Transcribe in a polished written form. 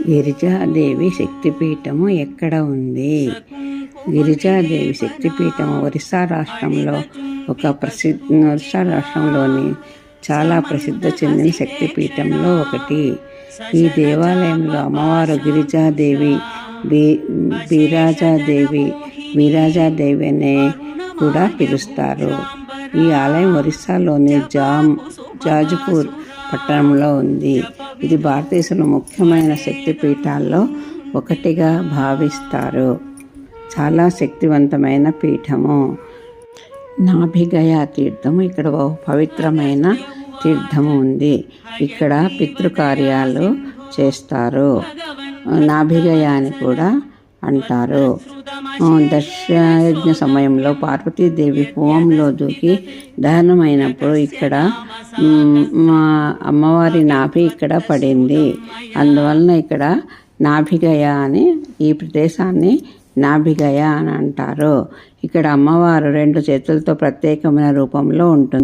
గిరిజాదేవి శక్తిపీఠము ఎక్కడ ఉంది? గిరిజాదేవి శక్తిపీఠము ఒరిస్సా రాష్ట్రంలోని చాలా ప్రసిద్ధి చెందిన శక్తిపీఠంలో ఒకటి. ఈ దేవాలయంలో అమ్మవారు గిరిజాదేవి, వీరాజాదేవి అనే కూడా పిలుస్తారు. ఈ ఆలయం ఒరిస్సాలోని జాజ్పూర్ పట్టణంలో ఉంది. ఇది భారతదేశంలో ముఖ్యమైన శక్తిపీఠాల్లో ఒకటిగా భావిస్తారు. చాలా శక్తివంతమైన పీఠము. నాభిగయా తీర్థము ఇక్కడ పవిత్రమైన తీర్థము ఉంది. ఇక్కడ పితృకార్యాలు చేస్తారు. నాభిగయా అని కూడా అంటారు. దశయజ్ఞ సమయంలో పార్వతీదేవి హోమంలో దూకి దహనమైనప్పుడు ఇక్కడ అమ్మవారి నాభి ఇక్కడ పడింది. అందువలన ఇక్కడ నాభిగయా అని ఈ ప్రదేశాన్ని నాభిగయా అని అంటారు. ఇక్కడ అమ్మవారు 2 చేతులతో ప్రత్యేకమైన రూపంలో ఉంటుంది.